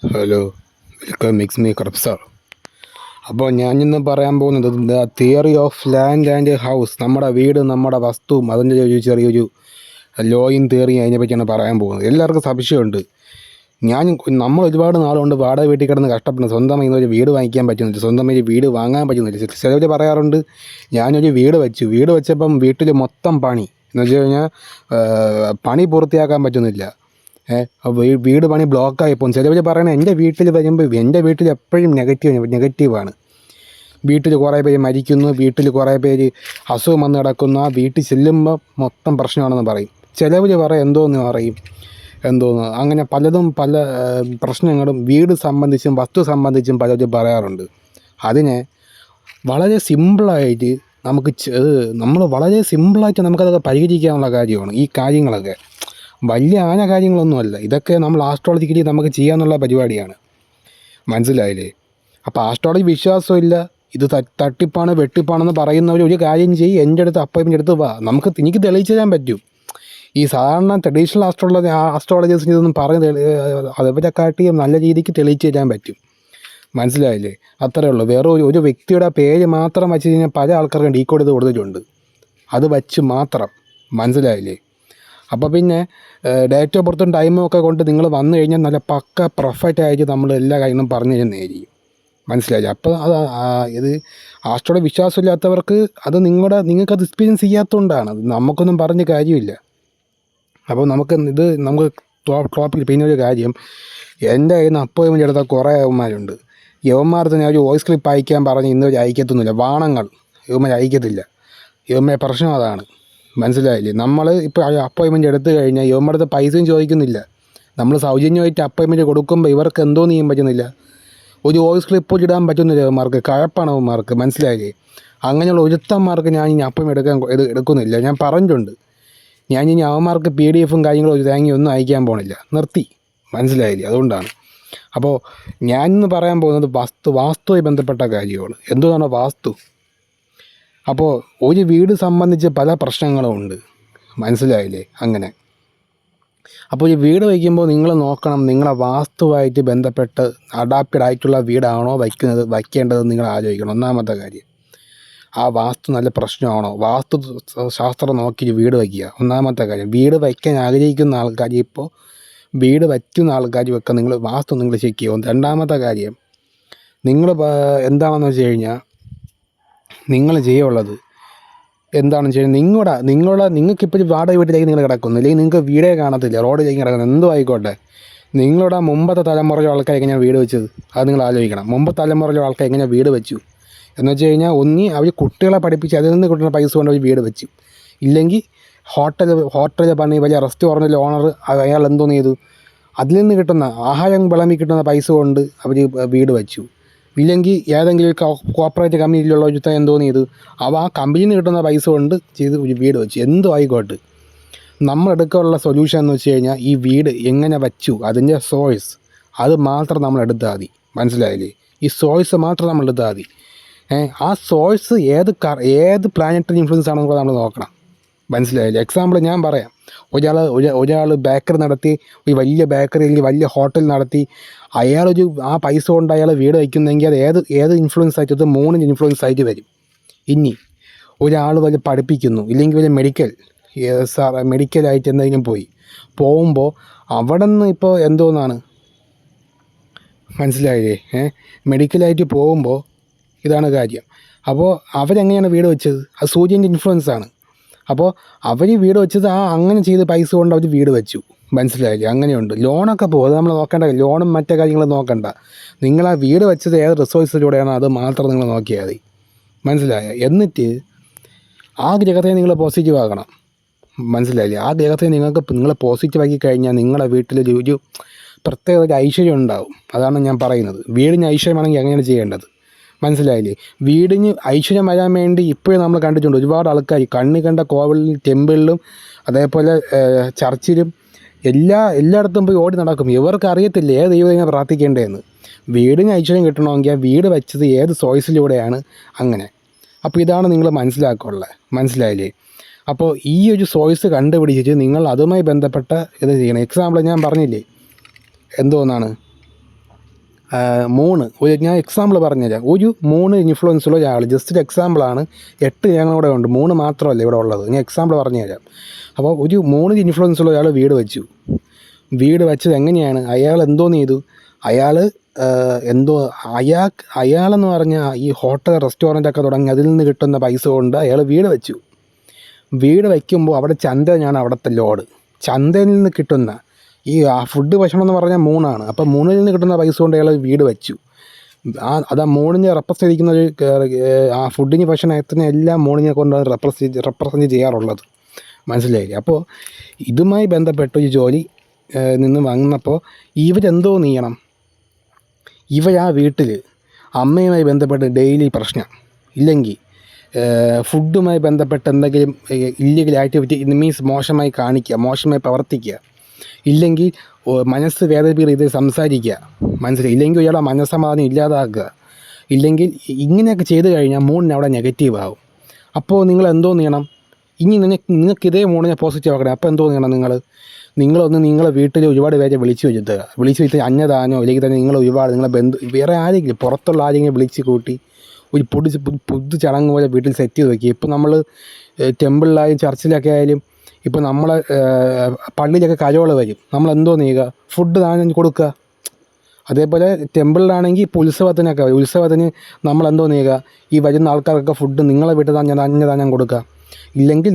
Hello, welcome mix me കറപ്സാർ. അപ്പോൾ ഞാനിന്ന് പറയാൻ പോകുന്നത് the theory of land and house. നമ്മുടെ വീട്, നമ്മുടെ വസ്തുവും അതിൻ്റെ ഒരു ചെറിയൊരു ലോയും തിയറി അതിനെപ്പറ്റിയാണ് പറയാൻ പോകുന്നത്. എല്ലാവർക്കും സംശയമുണ്ട്. നമ്മൾ ഒരുപാട് നാളുകൊണ്ട് വാടക വീട്ടിൽ കിടന്ന് കഷ്ടപ്പെടുന്നു. സ്വന്തമായി ഒരു വീട് വാങ്ങിക്കാൻ പറ്റുന്നില്ല, സ്വന്തമായി വീട് വാങ്ങാൻ പറ്റുന്നില്ല. ചിലവർ പറയാറുണ്ട്, ഞാനൊരു വീട് വെച്ചപ്പം വീട്ടിൽ മൊത്തം പണി എന്ന് വെച്ച് കഴിഞ്ഞാൽ പണി പൂർത്തിയാക്കാൻ പറ്റുന്നില്ല. വീട് പണി ബ്ലോക്കായിപ്പോൾ ചിലവർ പറയണത് എൻ്റെ വീട്ടിൽ വരുമ്പോൾ എൻ്റെ വീട്ടിൽ എപ്പോഴും നെഗറ്റീവാണ്. വീട്ടിൽ കുറേ പേര് മരിക്കുന്നു, വീട്ടിൽ കുറേ പേര് അസുഖം വന്ന് കിടക്കുന്നു. ആ വീട്ടിൽ ചെല്ലുമ്പോൾ മൊത്തം പ്രശ്നമാണെന്ന് പറയും. ചിലവർ പറയും എന്തോന്ന് അങ്ങനെ പല പ്രശ്നങ്ങളും വീട് സംബന്ധിച്ചും വസ്തു സംബന്ധിച്ചും പലരും പറയാറുണ്ട്. അതിനെ വളരെ സിമ്പിളായിട്ട് വളരെ സിമ്പിളായിട്ട് നമുക്കതൊക്കെ പരിഹരിക്കാനുള്ള കാര്യമാണ് ഈ കാര്യങ്ങളൊക്കെ. വലിയ കാര്യങ്ങളൊന്നുമല്ല ഇതൊക്കെ. നമ്മൾ ആസ്ട്രോളജിക്കലി നമുക്ക് ചെയ്യാനുള്ള പരിപാടിയാണ്. മനസ്സിലായില്ലേ? അപ്പോൾ ആസ്ട്രോളജി വിശ്വാസമില്ല, ഇത് തട്ടിപ്പാണ് വെട്ടിപ്പാണെന്ന് പറയുന്നവർ ഒരു കാര്യം ചെയ്യും, എൻ്റെ അടുത്ത് അപ്പോയിൻമെൻ്റ് എടുത്ത് വാ, എനിക്ക് തെളിയിച്ചു തരാൻ പറ്റും. ഈ സാധാരണ ട്രഡീഷണൽ ആസ്ട്രോളജേഴ്സിന് ഇതൊന്നും അവരെക്കാട്ടിയും നല്ല രീതിക്ക് തെളിയിച്ചു തരാൻ പറ്റും. മനസ്സിലായില്ലേ? അത്രയേ ഉള്ളൂ. വേറെ ഒരു വ്യക്തിയുടെ പേര് മാത്രം വെച്ച് കഴിഞ്ഞാൽ പല ആൾക്കാർക്കും ഡീകോഡ് ചെയ്ത് കൊടുത്തിട്ടുണ്ട്. അത് വച്ച് മാത്രം. മനസ്സിലായില്ലേ? അപ്പോൾ പിന്നെ ഡേറ്റ് ഓഫ് ബർത്തും ടൈമും ഒക്കെ കൊണ്ട് നിങ്ങൾ വന്നു കഴിഞ്ഞാൽ നല്ല പക്ക പെർഫെക്റ്റ് ആയിട്ട് നമ്മൾ എല്ലാ കാര്യങ്ങളും പറഞ്ഞു തരുന്നതായിരിക്കും. മനസ്സിലായില്ലേ? അപ്പോൾ ഇത് ആസ്ട്രോളജി വിശ്വാസമില്ലാത്തവർക്ക് അത് നിങ്ങൾക്കത് എക്സ്പീരിയൻസ് ചെയ്യാത്തതുകൊണ്ടാണ്. അത് നമുക്കൊന്നും പറഞ്ഞ കാര്യമില്ല. അപ്പോൾ നമുക്ക് ടോപ്പിൽ പിന്നെ ഒരു കാര്യം, എൻ്റെ കയ്യിൽ നിന്ന് അപ്പോയിൻമെൻ്റ് എടുത്ത കുറേ യവന്മാരുണ്ട്. യവന്മാർക്ക് ഞാൻ ഒരു വോയിസ് ക്ലിപ്പ് അയക്കാൻ പറഞ്ഞ് ഇന്നുവരെ അയക്കത്തൊന്നുമില്ല. വാണങ്ങൾ യവന്മാർ അയക്കത്തില്ല. യവന്മാരെ പ്രശ്നം അതാണ്. മനസ്സിലായില്ലേ? നമ്മൾ ഇപ്പോൾ അപ്പോയിൻമെൻ്റ് എടുത്തു കഴിഞ്ഞാൽ ഇവന്മാരുടെ പൈസയും ചോദിക്കുന്നില്ല. നമ്മൾ സൗജന്യമായിട്ട് അപ്പോയിൻമെൻറ്റ് കൊടുക്കുമ്പോൾ ഇവർക്ക് എന്തോന്ന് ചെയ്യാൻ പറ്റുന്നില്ല, ഒരു വോയിസ് ക്ലിപ്പ് ഇടാൻ പറ്റുന്നില്ല. ഇവന്മാർക്ക് കഴപ്പാണ് ഇവന്മാർക്ക്. മനസ്സിലായില്ലേ? അങ്ങനെയുള്ള ഒരുത്തന്മാർക്ക് ഞാൻ ഇനി അപ്പോയിൻമെൻ്റ് എടുക്കുന്നില്ല. ഞാൻ പറഞ്ഞിട്ടുണ്ട്, ഞാൻ ഇനി അവന്മാർക്ക് PDF കാര്യങ്ങളും ഒരു ഒന്നും അയക്കാൻ പോകണില്ല, നിർത്തി. മനസ്സിലായില്ലേ? അതുകൊണ്ടാണ്. അപ്പോൾ ഞാനിന്ന് പറയാൻ പോകുന്നത് വാസ്തുവുമായി ബന്ധപ്പെട്ട കാര്യമാണ്. എന്താണ് വാസ്തു? അപ്പോൾ ഒരു വീട് സംബന്ധിച്ച് പല പ്രശ്നങ്ങളും ഉണ്ട്. മനസ്സിലായില്ലേ? അങ്ങനെ അപ്പോൾ ഈ വീട് വയ്ക്കുമ്പോൾ നിങ്ങൾ നോക്കണം, നിങ്ങളെ വാസ്തുവായിട്ട് ബന്ധപ്പെട്ട് അഡാപ്റ്റഡ് ആയിട്ടുള്ള വീടാണോ വയ്ക്കേണ്ടതെന്ന് നിങ്ങൾ ആലോചിക്കണം. ഒന്നാമത്തെ കാര്യം, ആ വാസ്തു നല്ല പ്രശ്നമാണോ? വാസ്തു ശാസ്ത്രം നോക്കി വീട് വയ്ക്കുക. ഒന്നാമത്തെ കാര്യം. വീട് വയ്ക്കാൻ ആഗ്രഹിക്കുന്ന ആൾക്കാർ, ഇപ്പോൾ വീട് വയ്ക്കുന്ന ആൾക്കാർ വാസ്തു നിങ്ങൾ ചെക്ക് ചെയ്യുമോ. രണ്ടാമത്തെ കാര്യം, എന്താണെന്ന് വെച്ച് കഴിഞ്ഞാൽ നിങ്ങൾ ചെയ്യുള്ളത് എന്താണെന്ന് വെച്ച് കഴിഞ്ഞാൽ നിങ്ങൾക്കിപ്പോൾ വാടക വീട്ടിലേക്ക് നിങ്ങൾ കിടക്കുന്നു, അല്ലെങ്കിൽ നിങ്ങൾക്ക് വീടേ കാണത്തില്ല, റോഡിലേക്ക് കിടക്കുന്നു, എന്തോ ആയിക്കോട്ടെ, നിങ്ങളുടെ മുമ്പത്തെ തലമുറയിലെ ആൾക്കാർ എങ്ങനെയാണ് വീട് വെച്ചത് അത് നിങ്ങൾ ആലോചിക്കണം. മുമ്പത്തെ തലമുറയിലെ ആൾക്കാർ എങ്ങനെയാണ് വീട് വെച്ചു എന്ന് വെച്ച് കഴിഞ്ഞാൽ, അവർ കുട്ടികളെ പഠിപ്പിച്ച് അതിൽ നിന്ന് കിട്ടുന്ന പൈസ കൊണ്ട് അവർ വീട് വെച്ചു. ഇല്ലെങ്കിൽ ഹോട്ടൽ പണി, വലിയ റെസ്റ്റോറൻറ്റിലെ ഓണർ അയാൾ എന്തോന്ന് ചെയ്തു, അതിൽ നിന്ന് കിട്ടുന്ന ആഹാരം വിളമ്പി കിട്ടുന്ന പൈസ കൊണ്ട് അവർ വീട് വെച്ചു. ഇല്ലെങ്കിൽ ഏതെങ്കിലും കോർപ്പറേറ്റ് കമ്പനിയിലുള്ള ഒരുത്തൻ എന്തോന്ന് ചെയ്തു, ആ കമ്പനിയിൽ നിന്ന് കിട്ടുന്ന പൈസ കൊണ്ട് ചെയ്ത് ഒരു വീട് വെച്ചു. എന്തോ ആയിക്കോട്ടെ, നമ്മളെടുക്കാനുള്ള സൊല്യൂഷൻ എന്ന് വെച്ച് കഴിഞ്ഞാൽ ഈ വീട് എങ്ങനെ വച്ചു, അതിൻ്റെ സോഴ്സ് അത് മാത്രം നമ്മൾ എടുത്താൽ മതി. മനസ്സിലായില്ലേ? ഈ സോഴ്സ് മാത്രം നമ്മൾ എടുത്താൽ മതി. ആ സോഴ്സ് ഏത് പ്ലാനറ്ററി ഇൻഫ്ലുവൻസ് ആണെന്ന് നമ്മൾ നോക്കണം. മനസ്സിലായില്ലേ? എക്സാമ്പിൾ ഞാൻ പറയാം. ഒരാൾ ബേക്കറി നടത്തി, ഒരു വലിയ ബേക്കറി അല്ലെങ്കിൽ വലിയ ഹോട്ടൽ നടത്തി, ആ പൈസ കൊണ്ട് അയാൾ വീട് വയ്ക്കുന്നെങ്കിൽ അത് ഏത് ഇൻഫ്ലുവൻസ് ആയിട്ട്, അത് 3 ഇൻഫ്ലുവൻസ് ആയിട്ട് വരും. ഇനി ഒരാൾ വലിയ പഠിപ്പിക്കുന്നു, ഇല്ലെങ്കിൽ വലിയ മെഡിക്കലായിട്ട് എന്തെങ്കിലും പോകുമ്പോൾ അവിടെ നിന്ന് ഇപ്പോൾ എന്തോന്നാണ്, മനസ്സിലായില്ലേ? മെഡിക്കലായിട്ട് പോകുമ്പോൾ ഇതാണ് കാര്യം. അപ്പോൾ അവരെങ്ങനെയാണ് വീട് വെച്ചത്? അത് സൂര്യൻ്റെ ഇൻഫ്ലുവൻസാണ്. അപ്പോൾ അവർ വീട് വെച്ചത് അങ്ങനെ ചെയ്ത് പൈസ കൊണ്ട് അവർ വീട് വെച്ചു. മനസ്സിലായില്ലേ? അങ്ങനെയുണ്ട്. ലോണൊക്കെ അത് നമ്മൾ നോക്കേണ്ട. ലോണും മറ്റേ കാര്യങ്ങളും നോക്കണ്ട. നിങ്ങൾ ആ വീട് വെച്ചത് ഏത് റിസോഴ്സിലൂടെയാണോ അത് മാത്രം നിങ്ങൾ നോക്കിയാൽ മതി. മനസ്സിലായോ? എന്നിട്ട് ആ ഗ്രഹത്തെ നിങ്ങൾ പോസിറ്റീവ് ആക്കണം. മനസ്സിലായില്ലേ? ആ ഗ്രഹത്തെ നിങ്ങൾ പോസിറ്റീവ് ആക്കി കഴിഞ്ഞാൽ നിങ്ങളുടെ വീട്ടിലൊരു പ്രത്യേക ഒരു ഐശ്വര്യം ഉണ്ടാവും. അതാണ് ഞാൻ പറയുന്നത്. വീടിന് ഐശ്വര്യമാണെങ്കിൽ അങ്ങനെയാണ് ചെയ്യേണ്ടത്. മനസ്സിലായില്ലേ? വീടിന് ഐശ്വര്യം വരാൻ വേണ്ടി ഇപ്പോഴും നമ്മൾ കണ്ടിട്ടുണ്ട് ഒരുപാട് ആൾക്കാർ കണ്ട കോവിലിലും ടെമ്പിളിലും അതേപോലെ ചർച്ചിലും എല്ലായിടത്തും പോയി ഓടി നടക്കും. ഇവർക്ക് അറിയത്തില്ല ഏത് ദൈവം പ്രാർത്ഥിക്കേണ്ടതെന്ന്. വീടിന് ഐശ്വര്യം കിട്ടണമെങ്കിൽ ആ വീട് വെച്ചത് ഏത് സോഴ്സിലൂടെയാണ്, അങ്ങനെ. അപ്പോൾ ഇതാണ് നിങ്ങൾ മനസ്സിലാക്കാനുള്ളത്. മനസ്സിലായില്ലേ? അപ്പോൾ ഈ ഒരു സോഴ്സ് കണ്ടുപിടിച്ചിട്ട് നിങ്ങൾ അതുമായി ബന്ധപ്പെട്ട ഇത് ചെയ്യണം. എക്സാമ്പിൾ ഞാൻ പറഞ്ഞില്ലേ, എന്തോന്നാണ്, ഞാൻ എക്സാമ്പിൾ പറഞ്ഞുതരാം. ഒരു 3 ഇൻഫ്ലുവൻസുള്ള ഒരാൾ, ജസ്റ്റ് ഒരു എക്സാമ്പിളാണ്. 8 ഞങ്ങളിവിടെ ഉണ്ട്, 3 മാത്രമല്ല ഇവിടെ ഉള്ളത്. ഞാൻ എക്സാമ്പിൾ പറഞ്ഞു തരാം. അപ്പോൾ ഒരു 3 ഇൻഫ്ലുവൻസുള്ള ഒരാൾ വീട് വെച്ചു. വീട് വെച്ചത് എങ്ങനെയാണ്? അയാൾ എന്തോന്ന് ചെയ്തു? അയാൾ അയാളെന്ന് പറഞ്ഞാൽ ഈ ഹോട്ടൽ റെസ്റ്റോറൻറ്റൊക്കെ തുടങ്ങി അതിൽ നിന്ന് കിട്ടുന്ന പൈസ കൊണ്ട് അയാൾ വീട് വെച്ചു. വീട് വയ്ക്കുമ്പോൾ അവിടെ ചന്തയാണ് അവിടുത്തെ ലോഡ്. ചന്തയിൽ നിന്ന് കിട്ടുന്ന ഈ ഫുഡ് ഭക്ഷണം എന്ന് പറഞ്ഞാൽ 3 അപ്പോൾ 3 നിന്ന് കിട്ടുന്ന പൈസ കൊണ്ട് അയാൾ വീട് വെച്ചു. അത് 3 റെപ്രസെൻ്റ് ചെയ്യുന്ന ഒരു ആ ഫുഡിന് ഭക്ഷണത്തിന് എല്ലാം 3 കൊണ്ടാണ് റെപ്രസെൻ്റ് ചെയ്യാറുള്ളത്. മനസ്സിലായില്ലേ? അപ്പോൾ ഇതുമായി ബന്ധപ്പെട്ട ഒരു ജോലി നിന്ന് വന്നപ്പോൾ ഇവരെന്തോ ചെയ്യണം? ആ വീട്ടിൽ അമ്മയുമായി ബന്ധപ്പെട്ട് ഡെയിലി പ്രശ്നം, ഇല്ലെങ്കിൽ ഫുഡുമായി ബന്ധപ്പെട്ട് എന്തെങ്കിലും ഇല്ലീഗൽ ആക്ടിവിറ്റി മീൻസ് മോശമായി കാണിക്കുക, മോശമായി പ്രവർത്തിക്കുക, ഇല്ലെങ്കിൽ മനസ്സ് വേദനയിൽ ഇത് സംസാരിക്കുക, മനസ്സിലായി, ഇല്ലെങ്കിൽ ഇയാളുടെ മനസ്സമാധാനം ഇല്ലാതാക്കുക, ഇല്ലെങ്കിൽ ഇങ്ങനെയൊക്കെ ചെയ്ത് കഴിഞ്ഞാൽ മൂണിന് അവിടെ നെഗറ്റീവ് ആവും. അപ്പോൾ നിങ്ങൾ എന്തോ ചെയ്യണം? ഇനി നിങ്ങൾക്ക് ഇതേ മൂണിനെ പോസിറ്റീവ് ആക്കണം. അപ്പോൾ എന്തോ ചെയ്യണം? നിങ്ങളെ വീട്ടിൽ ഒരുപാട് പേരെ വിളിച്ച് വെച്ചിട്ട് അന്നദാനോ അല്ലെങ്കിൽ തന്നെ നിങ്ങൾ ഒരുപാട് നിങ്ങളെ വേറെ ആരെങ്കിലും പുറത്തുള്ള ആരെങ്കിലും വിളിച്ച് കൂട്ടി ഒരു പുതു ചടങ്ങ് പോലെ വീട്ടിൽ സെറ്റ് ചെയ്ത് വയ്ക്കുക. ഇപ്പോൾ നമ്മൾ ടെമ്പിളിലായാലും ചർച്ചിലൊക്കെ ആയാലും ഇപ്പോൾ നമ്മളെ പള്ളിയിലൊക്കെ കരോള് വരും, നമ്മളെന്തോ ചെയ്യുക? ഫുഡ് ദാനം കൊടുക്കുക. അതേപോലെ ടെമ്പിളിലാണെങ്കിൽ ഇപ്പോൾ ഉത്സവത്തിന് നമ്മളെന്തോ ചെയ്യുക? ഈ വരുന്ന ആൾക്കാർക്കൊക്കെ ഫുഡ് നിങ്ങളെ വീട്ടിൽ അന്നദാനം കൊടുക്കുക, ഇല്ലെങ്കിൽ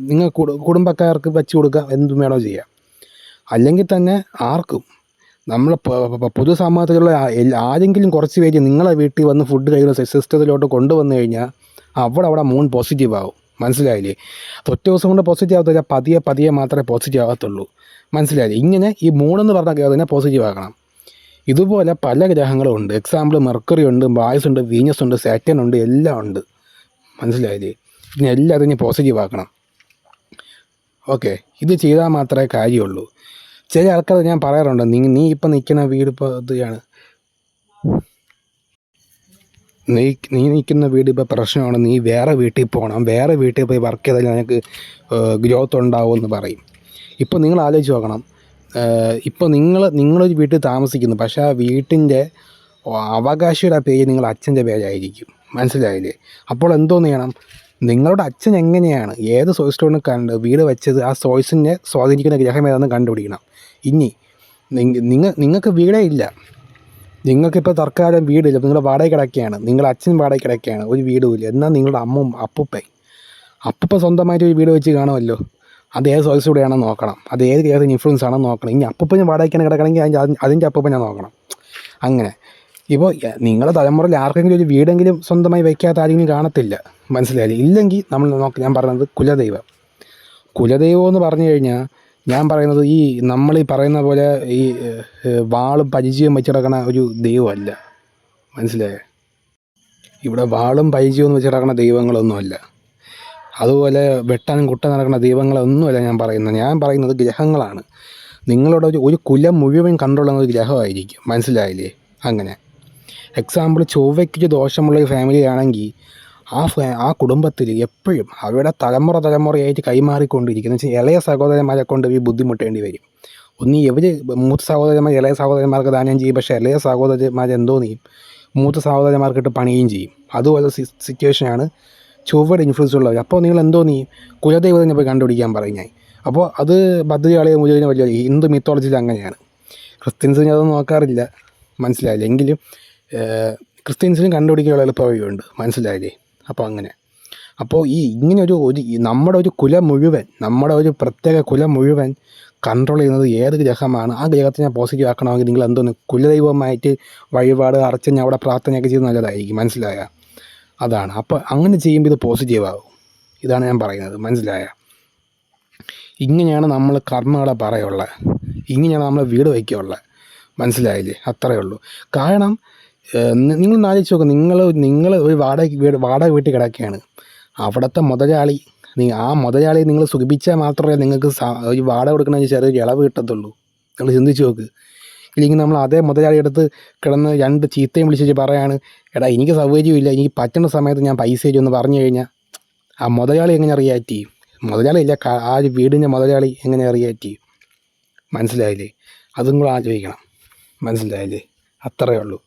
നിങ്ങൾ കുടുംബക്കാർക്ക് വെച്ച് കൊടുക്കുക, എന്തും വേണോ ചെയ്യുക. അല്ലെങ്കിൽ തന്നെ ആർക്കും നമ്മൾ പൊതുസമൂഹത്തിലുള്ള ആരെങ്കിലും കുറച്ച് പേര് നിങ്ങളെ വീട്ടിൽ വന്ന് ഫുഡ് കഴിക്കുന്ന സിസ്റ്റത്തിലോട്ട് കൊണ്ടുവന്നു കഴിഞ്ഞാൽ അവിടെ മൂൺ പോസിറ്റീവ് ആവും. മനസ്സിലായില്ലേ? ഒറ്റ ദിവസം കൊണ്ട് പോസിറ്റീവ് ആകത്തില്ല, പതിയെ മാത്രമേ പോസിറ്റീവ് ആകത്തുള്ളൂ. മനസ്സിലായില്ലേ? ഇങ്ങനെ ഈ മൂണെന്ന് പറഞ്ഞാൽ അതിനെ പോസിറ്റീവ് ആക്കണം. ഇതുപോലെ പല ഗ്രഹങ്ങളും ഉണ്ട്. എക്സാമ്പിൾ മെർക്കുറി ഉണ്ട്, മാർസ് ഉണ്ട്, വീനസ് ഉണ്ട്, സാറ്റർൻ ഉണ്ട്, എല്ലാം ഉണ്ട്. മനസ്സിലായില്ലേ? പിന്നെ എല്ലാം അതിനെ പോസിറ്റീവ് ആക്കണം. ഓക്കെ, ഇത് ചെയ്താൽ മാത്രമേ കാര്യമുള്ളൂ. ചില ആൾക്കാർ ഞാൻ പറയാറുണ്ട്, നീ ഇപ്പം നിൽക്കുന്ന വീട് ഇപ്പോൾ ഇതാണ്, നീ നിൽക്കുന്ന വീട് ഇപ്പോൾ പ്രശ്നമാണ്, നീ വേറെ വീട്ടിൽ പോകണം, വേറെ വീട്ടിൽ പോയി വർക്ക് ചെയ്താൽ നിനക്ക് ഗ്രോത്ത് ഉണ്ടാവുമെന്ന് പറയും. ഇപ്പോൾ നിങ്ങൾ ആലോചിച്ച് നോക്കണം, ഇപ്പോൾ നിങ്ങളൊരു വീട്ടിൽ താമസിക്കുന്നു, പക്ഷേ ആ വീട്ടിൻ്റെ അവകാശിയുടെ പേര് നിങ്ങളുടെ അച്ഛൻ്റെ പേരായിരിക്കും. മനസ്സിലായില്ലേ? അപ്പോൾ എന്തോന്ന് ചെയ്യണം? നിങ്ങളുടെ അച്ഛൻ എങ്ങനെയാണ് ഏത് സോഴ്സിലോട്ട് വീട് വെച്ചത്, ആ സോഴ്സിനെ സ്വാധീനിക്കുന്ന ഗ്രഹം ഏതാണെന്ന് കണ്ടുപിടിക്കണം. ഇനി നിങ്ങൾക്ക് വീടേ ഇല്ല, നിങ്ങൾക്കിപ്പോൾ തൽക്കാലം വീടില്ല, നിങ്ങൾ വാടക കിടക്കുകയാണ്, നിങ്ങളുടെ അച്ഛൻ വാടക കിടക്കുകയാണ്, ഒരു വീടുമില്ല, എന്നാൽ നിങ്ങളുടെ അപ്പൂപ്പ സ്വന്തമായിട്ട് ഒരു വീട് വെച്ച് കാണുമല്ലോ. അത് ഏത് സോഴ്സിലൂടെയാണെന്ന് നോക്കണം, അത് ഏത് ഗ്രഹത്തിന് ഇൻഫ്ലുവൻസ് ആണെന്ന് നോക്കണം. ഇനി അപ്പൂപ്പന് വാടകയ്ക്കാണ് കിടക്കണമെങ്കിൽ അതിൻ്റെ അപ്പൂപ്പനെ നോക്കണം. അങ്ങനെ ഇപ്പോൾ നിങ്ങളുടെ തലമുറയിൽ ആർക്കെങ്കിലും ഒരു വീടെങ്കിലും സ്വന്തമായി വയ്ക്കാത്ത ആരെങ്കിലും കാണത്തില്ല. മനസ്സിലായില്ലേ? ഇല്ലെങ്കിൽ ഞാൻ പറയുന്നത് കുലദൈവം എന്ന് പറഞ്ഞു കഴിഞ്ഞാൽ ഞാൻ പറയുന്നത് നമ്മൾ പറയുന്ന പോലെ ഈ വാളും പരിചയവും വെച്ച് കിടക്കണ ഒരു ദൈവമല്ല. മനസ്സിലായേ? ഇവിടെ വാളും പരിചയവും വെച്ച് കിടക്കണ ദൈവങ്ങളൊന്നുമല്ല. അതുപോലെ വെട്ടാനും കുട്ടാൻ നടക്കുന്ന ദൈവങ്ങളൊന്നുമല്ല ഞാൻ പറയുന്നത് ഗ്രഹങ്ങളാണ്. നിങ്ങളുടെ ഒരു കുലം മുഴുവൻ കണ്ടുള്ള ഒരു ഗ്രഹമായിരിക്കും. മനസ്സിലായില്ലേ? അങ്ങനെ എക്സാമ്പിൾ ചൊവ്വയ്ക്ക് ദോഷമുള്ള ഒരു ഫാമിലി ആണെങ്കിൽ ആ കുടുംബത്തിൽ എപ്പോഴും അവരുടെ തലമുറയായിട്ട് കൈമാറിക്കൊണ്ടിരിക്കുന്ന വെച്ചാൽ ഇളയ സഹോദരന്മാരെ കൊണ്ട് ഈ ബുദ്ധിമുട്ടേണ്ടി വരും. ഇവർ മൂത്ത സഹോദരന്മാർ ഇളയ സഹോദരന്മാർക്ക് ദാനം ചെയ്യും, പക്ഷേ ഇളയ സഹോദരന്മാരെന്തോ ചെയ്യും? മൂത്ത സഹോദരന്മാർക്കിട്ട് പണിയും ചെയ്യും. അതുപോലെ സിറ്റുവേഷനാണ് ചൊവ്വയുടെ ഇൻഫ്ലുവൻസ് ഉള്ളവർ. അപ്പോൾ നിങ്ങൾ എന്തോ കുലദൈവത്തിനെ പോയി കണ്ടുപിടിക്കാൻ പറഞ്ഞാൽ, അപ്പോൾ അത് ഭദ്രകാളിയെ മുഴുവനും വലിയ ഹിന്ദു മിത്തോളജിയിൽ അങ്ങനെയാണ്. ക്രിസ്ത്യൻസിന് അതൊന്നും നോക്കാറില്ല. മനസ്സിലായില്ല? എങ്കിലും ക്രിസ്ത്യൻസിനും കണ്ടുപിടിക്കാനുള്ള എളുപ്പവഴിയുണ്ട്. മനസ്സിലായില്ലേ? അപ്പോൾ അങ്ങനെ ഇങ്ങനെ നമ്മുടെ ഒരു കുലം മുഴുവൻ, നമ്മുടെ ഒരു പ്രത്യേക കുലം മുഴുവൻ കൺട്രോൾ ചെയ്യുന്നത് ഏത് ഗ്രഹമാണ്, ആ ഗ്രഹത്തിനെ പോസിറ്റീവ് ആക്കണമെങ്കിൽ നിങ്ങൾ എന്തോന്ന് കുലദൈവമായിട്ട് വഴിപാട് അർച്ചന അവിടെ പ്രാർത്ഥനയൊക്കെ ചെയ്ത് നല്ലതായിരിക്കും. മനസ്സിലായ? അതാണ്. അപ്പോൾ അങ്ങനെ ചെയ്യുമ്പോൾ ഇത് പോസിറ്റീവ് ആവും. ഇതാണ് ഞാൻ പറയുന്നത്. മനസ്സിലായ? ഇങ്ങനെയാണ് നമ്മൾ കർമ്മങ്ങളെ പറയുള്ളത്, ഇങ്ങനെയാണ് നമ്മൾ വീട് വയ്ക്കുള്ളത്. മനസ്സിലായില്ലേ? അത്രയേ ഉള്ളൂ. കാരണം നിങ്ങൾ ആലോചിച്ച് നോക്കുക, നിങ്ങൾ ഒരു വാടക വീട്ടിൽ കിടക്കുകയാണ്, അവിടുത്തെ മുതലാളി ആ മുതലാളി നിങ്ങൾ സുഖിപ്പിച്ചാൽ മാത്രമേ നിങ്ങൾക്ക് ഒരു വാടക കൊടുക്കണമെങ്കിൽ ചെറിയൊരു ഇളവ് കിട്ടത്തുള്ളൂ. നിങ്ങൾ ചിന്തിച്ച് നോക്ക്. ഇല്ലെങ്കിൽ നമ്മൾ അതേ മുതലാളി എടുത്ത് കിടന്ന് 2 ചീത്തയും വിളിച്ച് പറയാണ്, എടാ എനിക്ക് സൗകര്യമില്ല, എനിക്ക് പറ്റുന്ന സമയത്ത് ഞാൻ പൈസ തരുമെന്ന് പറഞ്ഞു കഴിഞ്ഞാൽ ആ മുതലാളി എങ്ങനെ റിയാക്റ്റ് ചെയ്യും? മുതലാളിയില്ല, ആ ഒരു വീടിൻ്റെ മുതലാളി എങ്ങനെ റിയാക്റ്റ് ചെയ്യും? മനസ്സിലായില്ലേ? അതും കൂടെ ആലോചിക്കണം. മനസ്സിലായില്ലേ? അത്രയേ ഉള്ളൂ.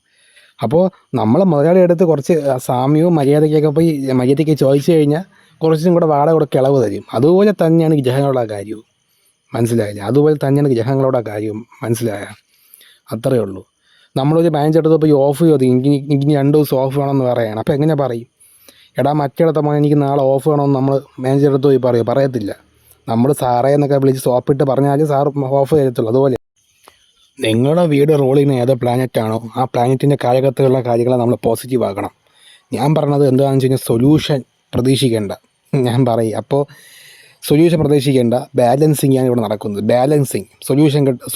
അപ്പോൾ നമ്മൾ മുതലാളി അടുത്ത് കുറച്ച് സാമ്യവും മര്യാദയ്ക്കൊക്കെ പോയി മര്യാദയ്ക്ക് ചോദിച്ചു കഴിഞ്ഞാൽ കുറച്ചും കൂടെ വാടക കൊടുക്കുക ഇളവ് തരും. അതുപോലെ തന്നെയാണ് ഗ്രഹങ്ങളുടെ കാര്യവും, മനസ്സിലായില്ലേ? അതുപോലെ തന്നെയാണ് ഗ്രഹങ്ങളുടെ കാര്യവും, മനസ്സിലായ? അത്രയേ ഉള്ളൂ. നമ്മളൊരു മാനേജർ അടുത്ത് പോയി ഓഫ് ചെയ്തു, എനിക്ക് 2 ദിവസം ഓഫ് വേണമെന്ന് പറയണം. അപ്പോൾ എങ്ങനെ പറയും? എടാ മറ്റിടത്തെ മോനെ എനിക്ക് നാളെ ഓഫ് വേണമെന്ന് നമ്മൾ മാനേജർ അടുത്ത് പോയി പറയത്തില്ല. നമ്മൾ സാറേ എന്നൊക്കെ വിളിച്ച് സോപ്പിട്ട് പറഞ്ഞാൽ സാർ ഓഫ് ചെയ്യത്തുള്ളൂ. അതുപോലെ നിങ്ങളുടെ വീട് റോൾ ചെയ്യുന്ന ഏതോ പ്ലാനറ്റാണോ ആ പ്ലാനറ്റിൻ്റെ കാലഘട്ടത്തിലുള്ള കാര്യങ്ങളെ നമ്മൾ പോസിറ്റീവ് ആക്കണം. ഞാൻ പറഞ്ഞത് എന്താണെന്ന് വെച്ച് കഴിഞ്ഞാൽ സൊല്യൂഷൻ പ്രതീക്ഷിക്കേണ്ട. ഞാൻ പറയും അപ്പോൾ സൊല്യൂഷൻ പ്രതീക്ഷിക്കേണ്ട, ബാലൻസിങ് ആണ് ഇവിടെ നടക്കുന്നത്. ബാലൻസിങ്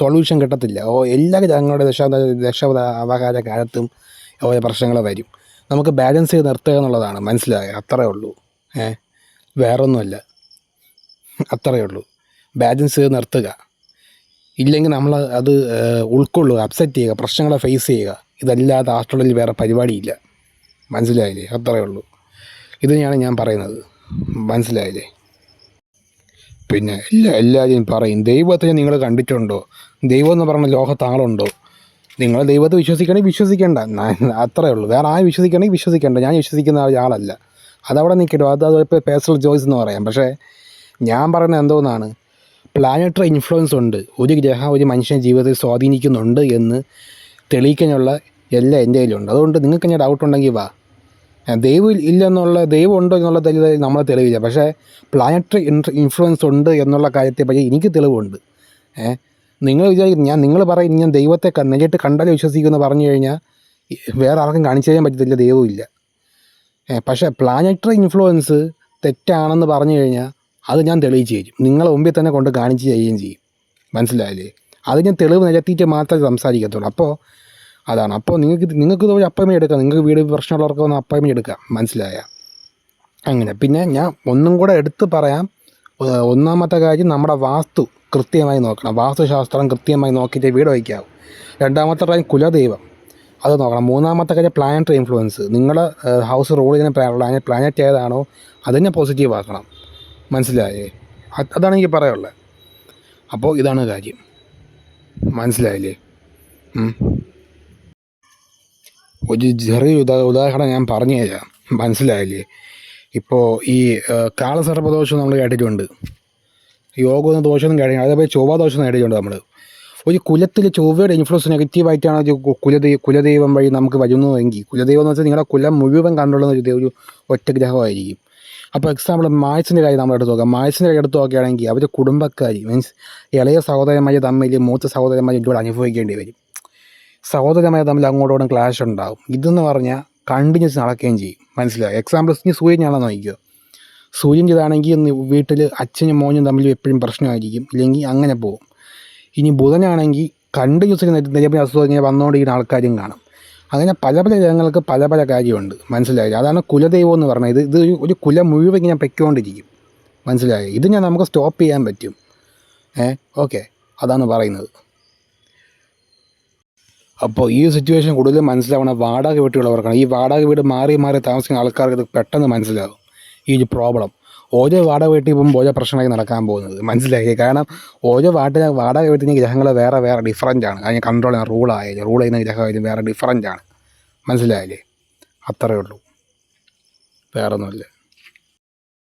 സൊല്യൂഷൻ കിട്ടത്തില്ല. എല്ലാ ഞങ്ങളുടെ ദശാവതാര കാലത്തും ഓരോ പ്രശ്നങ്ങൾ വരും. നമുക്ക് ബാലൻസ് ചെയ്ത് നിർത്തുക എന്നുള്ളതാണ്, മനസ്സിലായോ? അത്രയേ ഉള്ളൂ. വേറൊന്നുമല്ല, അത്രയേ ഉള്ളൂ. ബാലൻസ് ചെയ്ത് നിർത്തുക. ഇല്ലെങ്കിൽ നമ്മൾ അത് ഉൾക്കൊള്ളുക, അപ്സെറ്റ് ചെയ്യുക, പ്രശ്നങ്ങളെ ഫേസ് ചെയ്യുക. ഇതല്ലാതെ ആസ്ട്രോളജിയിൽ വേറെ പരിപാടിയില്ല, മനസ്സിലായില്ലേ? അത്രയേ ഉള്ളൂ. ഇത് തന്നെയാണ് ഞാൻ പറയുന്നത്, മനസ്സിലായില്ലേ? പിന്നെ എല്ലാവരും പറയും ദൈവത്തെ നിങ്ങൾ കണ്ടിട്ടുണ്ടോ, ദൈവം എന്ന് പറഞ്ഞ ലോകത്ത് ആളുണ്ടോ? നിങ്ങൾ ദൈവത്തെ വിശ്വസിക്കണമെങ്കിൽ വിശ്വസിക്കേണ്ട, അത്രയേ ഉള്ളൂ. വേറെ ആരും വിശ്വസിക്കണമെങ്കിൽ വിശ്വസിക്കേണ്ട. ഞാൻ വിശ്വസിക്കുന്ന ആളല്ല, അതവിടെ നിൽക്കട്ടോ. അതിപ്പോൾ പേഴ്സണൽ ചോയ്സ് എന്ന് പറയാം. പക്ഷേ ഞാൻ പറയുന്നത് എന്തോന്നാണ്, പ്ലാനറ്ററി ഇൻഫ്ലുവൻസ് ഉണ്ട്. ഒരു ഗ്രഹം ഒരു മനുഷ്യൻ്റെ ജീവിതത്തിൽ സ്വാധീനിക്കുന്നുണ്ട് എന്ന് തെളിയിക്കാനുള്ള എല്ലാം എൻ്റെ കയ്യിലുണ്ട്. അതുകൊണ്ട് നിങ്ങൾക്ക് ഞാൻ ഡൗട്ട് ഉണ്ടെങ്കിൽ വാ. ദൈവം ഉണ്ടോ എന്നുള്ള നമ്മളെ തെളിവില്ല. പക്ഷേ പ്ലാനറ്ററി ഇൻഫ്ലുവൻസ് ഉണ്ട് എന്നുള്ള കാര്യത്തെപ്പറ്റി എനിക്ക് തെളിവുണ്ട്. നിങ്ങൾ വിചാരിക്കും നിങ്ങൾ പറയും ഞാൻ ദൈവത്തെ നേരിട്ട് കണ്ടാലേ വിശ്വസിക്കുമെന്ന് പറഞ്ഞു കഴിഞ്ഞാൽ വേറെ ആർക്കും കാണിച്ചു തരാൻ പറ്റത്തില്ല, ദൈവമില്ല. പക്ഷേ പ്ലാനറ്ററി ഇൻഫ്ലുവൻസ് തെറ്റാണെന്ന് പറഞ്ഞു കഴിഞ്ഞാൽ അത് ഞാൻ തെളിയിച്ച് തരും. നിങ്ങളെ മുമ്പിൽ തന്നെ കൊണ്ട് കാണിച്ച് തരികയും ചെയ്യും, മനസ്സിലായില്ലേ? അത് ഞാൻ തെളിവ് നിരത്തിയിട്ട് മാത്രമേ സംസാരിക്കത്തുള്ളൂ. അപ്പോൾ അതാണ്. അപ്പോൾ നിങ്ങൾക്ക് ഇതുവഴി അപ്പോയിൻമെൻറ്റ് എടുക്കാം. നിങ്ങൾക്ക് വീട് പ്രശ്നമുള്ളവർക്ക് ഒന്ന് അപ്പോയിൻമെൻറ്റ് എടുക്കാം, മനസ്സിലായ? അങ്ങനെ. പിന്നെ ഞാൻ ഒന്നും കൂടെ എടുത്ത് പറയാം. ഒന്നാമത്തെ കാര്യം നമ്മുടെ വാസ്തു കൃത്യമായി നോക്കണം. വാസ്തുശാസ്ത്രം കൃത്യമായി നോക്കിയിട്ട് വീട് വയ്ക്കാവും. രണ്ടാമത്തെ കാര്യം കുലദൈവം, അത് നോക്കണം. മൂന്നാമത്തെ കാര്യം പ്ലാനറ്ററി ഇൻഫ്ലുവൻസ്. നിങ്ങളുടെ ഹൗസ് റൂൾ ചെയ്യുന്ന പ്ലാനറ്റ് ഏതാണോ അതിനെ പോസിറ്റീവ് ആക്കണം, മനസ്സിലായേ? അതാണ് എനിക്ക് പറയാനുള്ളത്. അപ്പോൾ ഇതാണ് കാര്യം, മനസ്സിലായില്ലേ? ഒരു ചെറിയ ഉദാഹരണം ഞാൻ പറഞ്ഞു തരാം, മനസ്സിലായില്ലേ? ഇപ്പോൾ ഈ കാളസർപ്പദോഷം നമ്മൾ കേട്ടിട്ടുണ്ട്, യോഗ ദോഷമൊന്നും കേട്ടിട്ടുണ്ട്. അതേപോലെ ചൊവ്വാദോഷം കേട്ടിട്ടുണ്ട്. നമ്മൾ ഒരു കുലത്തിൽ ചൊവ്വയുടെ ഇൻഫ്ലുവൻസ് നെഗറ്റീവായിട്ടാണ് കുലദൈവം വഴി നമുക്ക് വരുന്നതെങ്കിൽ, കുലദൈവം എന്ന് വെച്ചാൽ നിങ്ങളുടെ കുലം മുഴുവൻ കണ്ടുകൊള്ളുന്ന ഒരു ഒറ്റ ഗ്രഹമായിരിക്കും. അപ്പോൾ എക്സാമ്പിൾ മാത്സിൻ്റെ കാര്യം നമ്മൾ എടുത്ത് നോക്കാം. മാത്സിൻ്റെ കാര്യം എടുത്ത് നോക്കുകയാണെങ്കിൽ അവർ കുടുംബക്കാർ മീൻസ് ഇളയ സഹോദരന്മാർ തമ്മിൽ മൂത്ത സഹോദരന്മാർ ഇതിലൂടെ അനുഭവിക്കേണ്ടി വരും. സഹോദരന്മാർ തമ്മിൽ അങ്ങോട്ടും ക്ലാഷ് ഉണ്ടാവും. ഇതെന്ന് പറഞ്ഞാൽ കണ്ടിന്യൂസ് നടക്കുകയും ചെയ്യും, മനസ്സിലായി? എക്സാമ്പിൾ ഇനി സൂര്യനാണെന്ന് നോക്കിയോ. സൂര്യൻ ഇതാണെങ്കിൽ വീട്ടിൽ അച്ഛനും മോനും തമ്മിൽ എപ്പോഴും പ്രശ്നമായിരിക്കും, ഇല്ലെങ്കിൽ അങ്ങനെ പോകും. ഇനി ബുധനാണെങ്കിൽ കണ്ടിന്യൂസ് നിരവധി അസുഖം ഇങ്ങനെ വന്നുകൊണ്ടിരിക്കുന്ന ആൾക്കാരും കാണും. അങ്ങനെ പല പല ജനങ്ങൾക്ക് പല പല കാര്യമുണ്ട്, മനസ്സിലായില്ല? അതാണ് കുലദൈവം എന്ന് പറഞ്ഞത്. ഇത് ഒരു കുലം മുഴുവൻ ഇങ്ങനെ പൊയ്ക്കൊണ്ടിരിക്കും, മനസ്സിലായി? ഇത് നമുക്ക് സ്റ്റോപ്പ് ചെയ്യാൻ പറ്റും. ഓക്കെ, അതാണ് പറയുന്നത്. അപ്പോൾ ഈ സിറ്റുവേഷൻ കൂടുതലും മനസ്സിലാവണം വാടക വീട്ടുള്ളവർക്കാണ്. ഈ വാടക വീട് മാറി മാറി താമസിക്കുന്ന ആൾക്കാർക്ക് ഇത് പെട്ടെന്ന് മനസ്സിലാകും ഈ ഒരു പ്രോബ്ലം. ഓരോ വാടക വീട്ടിൽ പോകുമ്പോൾ ഓരോ പ്രശ്നമായി നടക്കാൻ പോകുന്നത്, മനസ്സിലായി? കാരണം ഓരോ വാടക വീട്ടിന് ഗ്രഹങ്ങൾ വേറെ വേറെ ഡിഫറൻ്റ് ആണ്. അതിന് കൺട്രോൾ ചെയ്യുന്ന റൂൾ ചെയ്യുന്ന ഗ്രഹമായാലും വേറെ ഡിഫറൻ്റ് ആണ്, മനസ്സിലായില്ലേ? അത്രയേ ഉള്ളൂ, വേറെ ഒന്നുമില്ല.